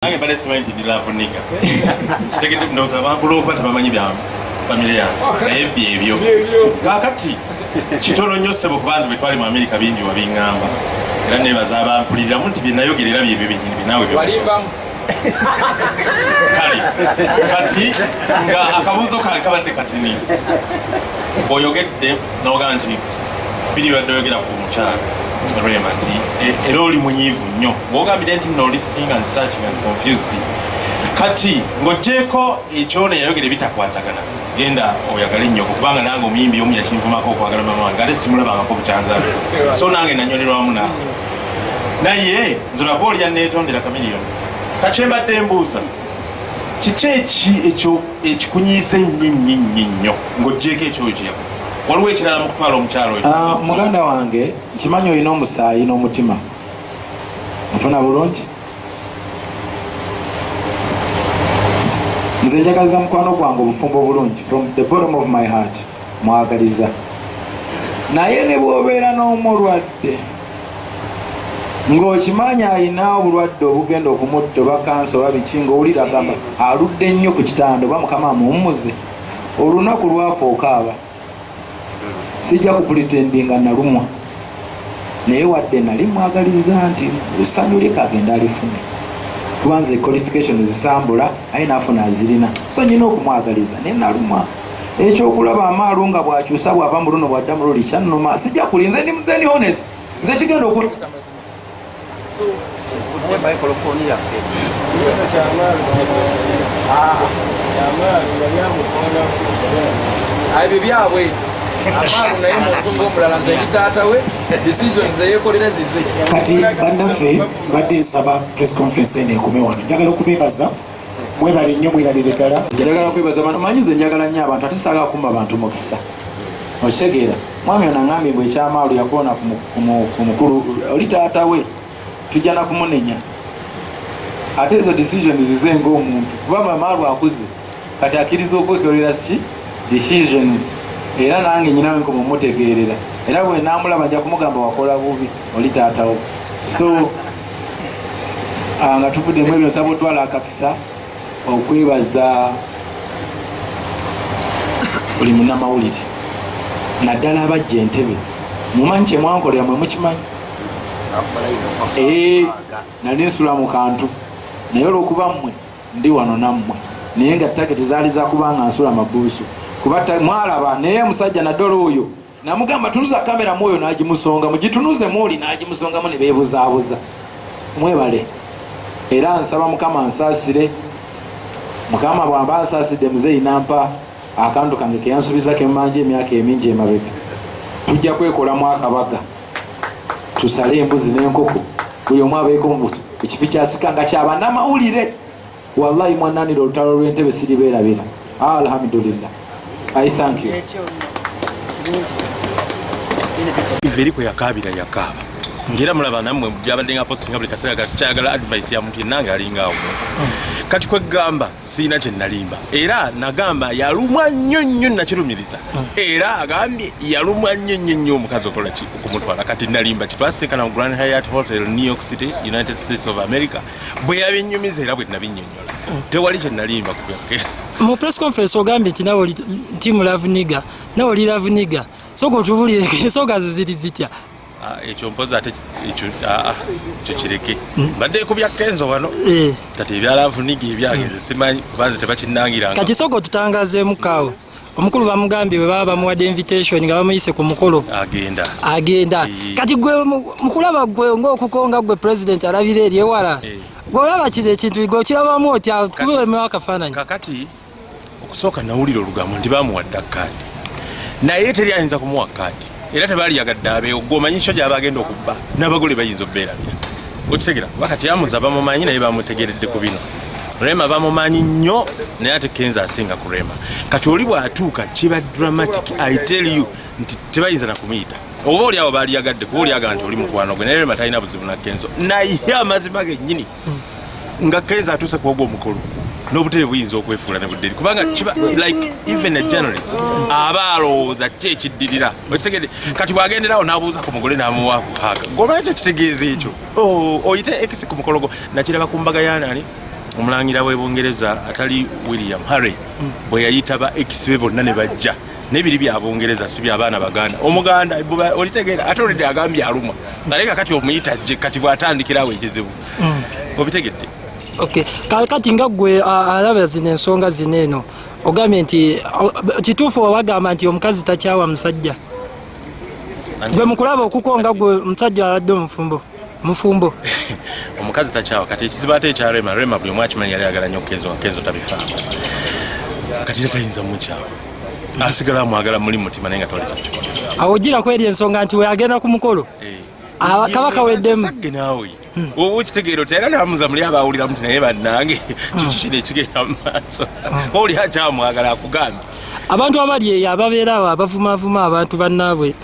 Nange bale simanyi ndi love nigga. Kitegete ndowooza bakulopa tebamanyi bya familia naye byebyo. Kakati kitono nnyo ssebo kubanza bwe twali mu Amerika bingi wabingamba. Era nebaza abampuliriramu nti binayogerera byebyo byennyini binaawe byo. Walimbamu. Kale kati nga akabuuzo kabadde katini. Oyogedde n'ogaa nti biri wadde oyogera ku mukyala. Rema nti era oli munyiivu nnyo bw'ogambire nti nno oli seeing and searching and confused kati ng'oggyeko ekyo ne yayogera ebitakwatagana genda oyagale nnyo kubanga nange omuyimbi omu yakinvumako okwagala mama wange ate simulabangako bukyanzabe so nange nanyonelwamu naawe naye nze olaba oli yanneetondera kamiliyoni kati mbadde mbuuza kiki ekyo ekikunyiiza ennyo ng'oggyeko ekyo kyeyakufa waliwo ekirala mu kutwala omukyalo oyo muganda wange kimanyi olina omusaayi n'omutima nfuna bulungi nze njagaliza mukwano gwange obufumbo bulungi from the bottom of my heart mwagaliza naye ne bw'obeera n'omulwadde ng'okimanyi alina obulwadde obugenda okumutta oba kansa oba biki ng'owulira agamba aludde nnyo ku kitanda oba mukama amuwummuze olunaku lwafa okaaba sijja kupretendinga nalumwa naye wadde nali mwagaliza nti essanyu lye kagenda alifune kubanza qualification zisambula aye naafuna azirina so nyina okumwagaliza naye nalumwa ekyokulaba amaalu nga bwakyusa bwava mu luno bwadda mu luli kyannuma sijja kulinze ndi muzeni honest nze kigenda ebyo byabwe amaalu naye muntu ng'omulala nze ebitaata we decisions eyeekolera zize kati bannaffe badde nsaba press conference eno ekome wano njagala okubeebaza mwebale nnyo mweralire ddala njagala kwebaza abantu manyi nze njagala nnyo abantu ate saaga kumba abantu mukisa okitegeera mwami ono aŋambye mbwe ekyamaalu yakoona ku mukulu oli taata we tujja na kumunenya ate ezo decisions zize ng'omuntu kuba amaalu akuze kati akkiriza okwekolera ki decisions era nange nyinawe nko mumutegeerera era bwe namulaba nja kumugamba wakola bubi oli taatawo so nga tuvuddemu ebyo nsaba otwala akakisa okwebaza buli munnamawulire naddala abajja Entebbe mumanyi kyemwankolera mwe mukimanyi nali nsula mu kantu naye olwokuba mmwe ndi wano nammwe naye nga taketi zaali zakubanga nsula mabuusu kuba mwalaba naye musajja naddala oyo namugamba tunuza kamera mwoyo nagimusonga mugitunuze mwoli nagimusongamu ne beebuzaabuza mwebale era nsaba mukama nsaasire mukama bw'amba ansaasidde muzeeyi nampa akantu kange keyansubiza kemmanja emyaka emingi emabega tujja kwekolamu akabaga tusale embuzi n'enkoko buli omu abeeko mu kifi kyasika nga kyabannamawulire wallahi mwananira olutalo lw'Entebbe siribeerabira alhamdulillah I thank you. Iveri kwe yakabira yakaba. Ngira mulaba namwe byabadde nga posting buli kaseera gakyagala advice ya muntu nange alinga awo. Kati kwe gamba sina kye nalimba. Era nagamba yalumwa nnyo nakirumiriza. Era agambye yalumwa nnyo omukazi okola ki okumutwala kati nalimba kitwasekana mu Grand Hyatt Hotel New York City United States of America bwe yabinyumiza era bwe nabinnyonnyola. Tewali kye nalimba kubyake. Mu press conference ogambye nti nawe team love nigga nawe oli love nigga soko tubulire ensonga zo ziri zitya ekyo mpoza ate ekyo kireke badde ku bya Kenzo wano tati ebya love nigga ebyageze simanyi kubanze tebakinnangiranga kati soko tutangazeemu kaawo omukulu bamugambye bwe baba bamuwadde invitation nga bamuyise ku mukolo agenda kati gwe mukulaba gwe ng'okukonga gwe president alabire eri ewala golaba kiri ekintu gokirabamu otya kubeemewo akafaananyi kakati okusooka nawulira olugambo nti bamuwadde kaadi naye teri ayinza kumuwa kaadi era tebaali yagadde abeewo gwomanyi kyo gyaba agenda okubba n'abagole bayinza obbeerabira okitegera kuba kati amuza bamumanyi naye bamutegeredde ku bino Rema bamumanyi nnyo naye ate Kenzo asinga ku Rema kati oli bw'atuuka kiba dramatic I tell you nti tebayinza na kumuyita oba oli awo baali yagadde kuba oli yagaa nti oli mukwano gwe naye Rema talina buzibu na Kenzo naye amazima gennyini nga Kenzo atuuse ku ogwo omukolo n'obutebe buyinza okwefuula ne buddiri kubanga kiba like even a journalist aba alowooza ki ekiddirira okitegedde kati bwagenderawo n'abuuza ku mugole n'amuwaaku haka gwomanyi ekyo kitegeeza ekyo oyite ekisi ku mukologo nakiraba ku mbaga yanani omulangira w'Ebungereza atali William Harry bwe yayita ba ex bonna ne bajja nebiri bya Bungereza si bya baana Baganda omuganda olitegeera ate olide agambye alumwa naleka kati omuyita je kati bwatandikirawo ekizibu obitegedde. Okay, kati nga gwe alaba zino ensonga zineeno ogambye nti kituufu wabagamba nti omukazi takyawa musajja gwe mukulaba okukonga gwe musajja aladde mufumbo omukazi takyawa kati ekizibu ate ekya Rema buli omwakimanyi yali ayagala nnyo Kenzo tabifaako kati tayinza mukyawa asigala mwagala muli mutima naye nga toli kyakikola awo gira kweri ensonga nti weagenda ku mukolo kabaka weddemu sagge naawe okitegeero tera namuza muli abawulira muti naye bannange kiki kino ekigenda mu maaso oli akyamwagala akugambye abantu abali eyo ababeera awo abavumavuma abantu bannaabwe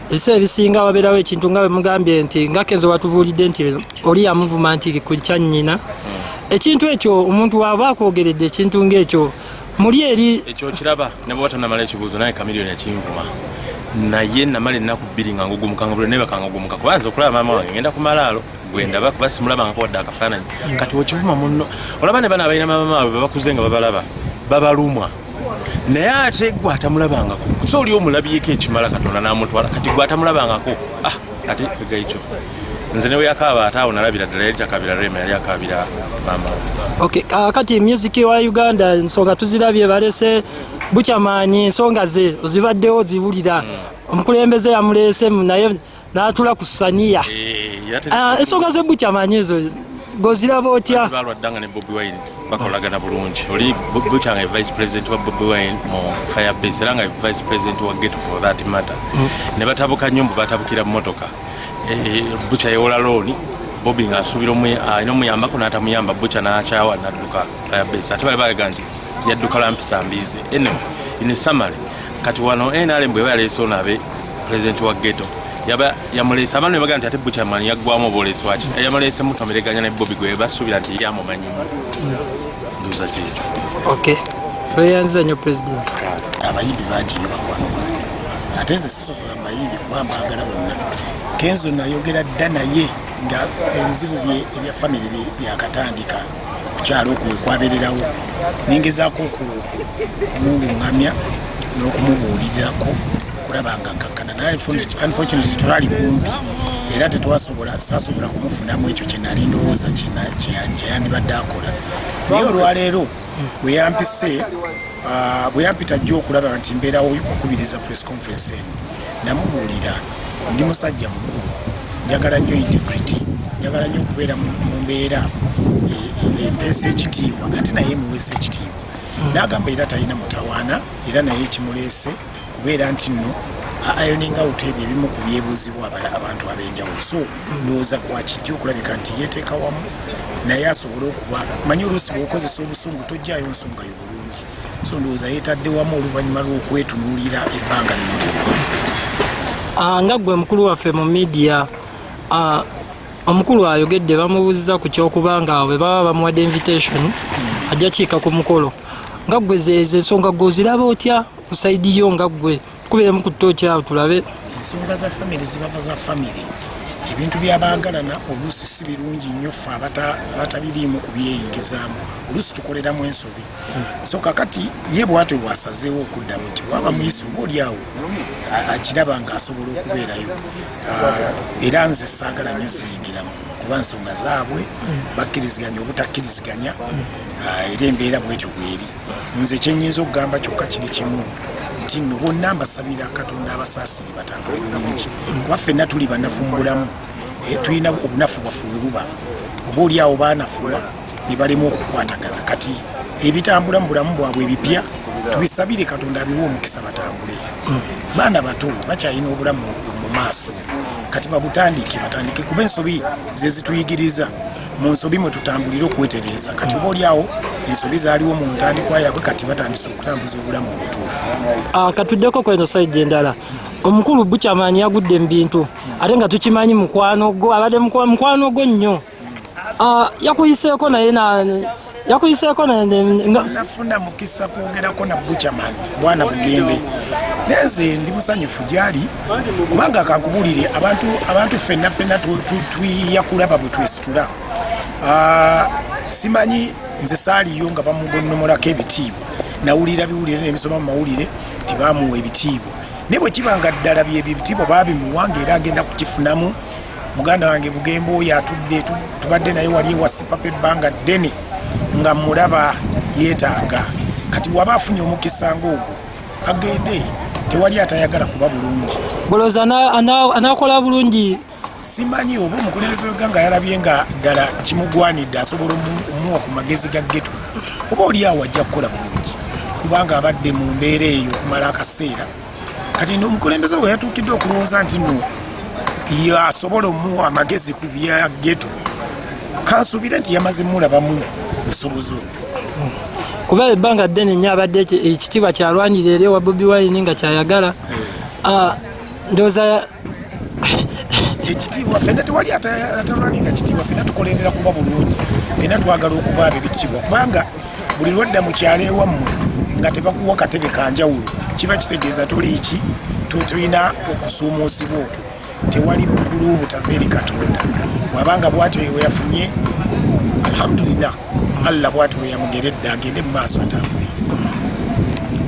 ebiseera ebisinga wabeerawo ekintu nga bwe mugambye nti nga Kenzo watubuulidde nti oli yamuvuma nti ku kyannyina ekintu ekyo omuntu waaba akwogeredde ekintu ng'ekyo muli eri ekyo kiraba ne bwe watanamala ekibuuzo naye Kamiliyoni yakinvuma naye namala ennaku bbiri nga ngugumuka buli neba kangugumuka kubanza okulaba maama wange ngenda ku malaalo gwenda basimulabanga wadde akafaananyi kati okivuma munno olaba ne bana abalina maama waabwe babakuze nga babalaba babalumwa naye ate gwe atamulabangako so oli omulabyeko ekimala Katonda n'amutwala kati gwe atamulabangako ate egayikyo nze newe yakaaba ate awo nalabira ddala yali takabira Rema yali akabira maama we. Okay, kati music wa Uganda ensonga tuzirabye balese Buchamanyi ensonga ze ozibaddewo ziwulira omukulembeze yamuleese naye n'atula ku ssaniya ensonga ze Buchamanyi ezo goziraba otya balwaddanga ne Bobi Wine bakolagana bulungi oli Bucha nga vice president wa Bobi Wine mu Firebase era nga vice president wa Ghetto for that matter ne batabuka nyumbu batabukira mu motoka Bucha yewola looni Bobi nga asubira ino muyambako n'atamuyamba Bucha n'akyawa n'adduka Firebase ate bali balega nti yadduka lampisa mbize eno in summary kati wano NRM bwe baleese onabe president wa Ghetto yamuleese abantu ne baga nti ate Buchamanyi yaggwamu obuleesi waki yamuleese mutomereganya ne Bobi gwe basuubira nti yamumanyi nduza kyekyo. Okay, tweyanziza nnyo president abayimbi bangi nnyo bakwano ate nze sisosola mu bayimbi kuba mbaagala bonna Kenzo nayogera dda naye nga ebizibu ebya famire byakatandika ku kyalo okwo kwabeererawo ningezaako okumulungamya n'okumubuulirako okulaba nga nkakkana naye unfortunately twali kumbi era saasobola kumufunamu ekyo kye nali ndowooza kyeyandibadde akola naye olwaleero bwe yampita jjo okulaba nti mbeerawo okukubiriza press conference eno namubuulira ndi musajja mukulu njagala nnyo integrity njagala nnyo okubeera mu mbeera empeesa ekitiibwa ate naye muweesa ekitiibwa n'agamba era talina mutawaana era naye ekimuleese kubeera nti nno ayoninga out ebyo ebimu ku byebuuzibwa abantu ab'enjawulo so ndowooza kwakijja okulabika nti yeeteeka wamu naye asobole okuba manyi oluusi bw'okozesa obusungu tojjaayo nsonga yo bulungi so ndowooza yeetadde wamu oluvannyuma lw'okwetunuulira ebbanga lino nga gwe mukulu waffe mu media omukulu ayogedde bamubuuziza ku kyokubanga bwe baba bamuwadde invitation ajja kiika ku mukolo nga gwe zeeze ensonga goziraba otya ku saidi yo nga gwe kubeeremu ku ttooki awo tulabe ensonga za famire zibava za famire ebintu byabaagalana oluusi si birungi nnyo ffe abatabiriimu kubyeyingizaamu oluusi tukoleramu ensobi so kakati ye bwatyo bwasazeewo okuddamu nti bwaba muyisi oba oli awo akiraba ng'asobola okubeerayo era nze saagala nnyo ziyingiramu kuba nsonga zaabwe bakkiriziganya obutakkiriziganya era embeera bwetyo bweri nze kyenyinza okugamba kyokka kiri kimu nti nno bonna mbasabira Katonda abasaasire batambule bulungi kuba ffenna tuli bannafu mu bulamu tulina obunafu bwaffe we buba oba oli awo baanafuwa ne balemu okukwatagana kati ebitambula mu bulamu bwabwe ebipya tubisabire Katonda abiwe omukisa batambule baana bato bakyalina obulamu mu maaso kati batandike kuba ensobi ze zituyigiriza mu nsobi mwe tutambulire okwetereeza kati oba oli awo ensobi zaaliwo mu ntandikwa yaabwe kati batandise okutambuza obulamu obutuufu katuddeko kweno saidi endala omukulu Buchamanyi yagudde mu bintu ate nga tukimanyi mukwano gwo abadde mukwano gwo nnyo yakuyiseeko naye nafuna mukisa kwogerako na Buchamanyi bwana bugembe neze ndi musanyufu gyali kubanga kankubuulire abantu ffenna tuyakulaba bwe twesitula simanyi nze saaliyo nga bamugonnomolako ebitiibwa nawulira biwulire nemisoma mu mawulire tibamuwa ebitiibwa naye bwe kibanga ddala byebyo ebitiibwa baabimuwanga era agenda kukifunamu muganda wange Bugembe oyo atudde tubadde naye wali ewasipapa ebbanga ddene nga mulaba yeetaaga kati waba afunye omukisa ng'ogwo agende tewali atayagala kuba bulungi boloza anakola bulungi simanyi oba omukulembeze w'egganga yalabye nga ddala kimugwanidde asobola omuwa ku magezi ga ggeto oba oli awo ajja kukola bulungi kubanga abadde mu mbeera eyo okumala akaseera kati omukulembeze we yatuukidde okulowooza nti no yasobola omuwa amagezi ku bya ggeto kansuubire nti yamaze mulabamu busobozi kuba ebbanga ddene nnyo abadde ekitiibwa kyalwanira eri ewa Bobi Wine nga kyayagala ndowooza ekitiibwa fenna tewali atalwanirira kitiibwa fenna tukolerera kuba bulungi fenna twagala okuba abo ebitiibwa kubanga buli lwadda mu kyalo ewammwe nga tebakuwa katebe kanjawulo kiba kitegeeza toliiki tulina okusuumuusibwa okwo tewali bukulu butava eri Katonda wabanga bwatyo we yafunye alhamdulillah Allah bwatyo we yamugeredde agende mu maaso atambule.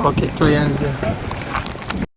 Okay, tuyanze.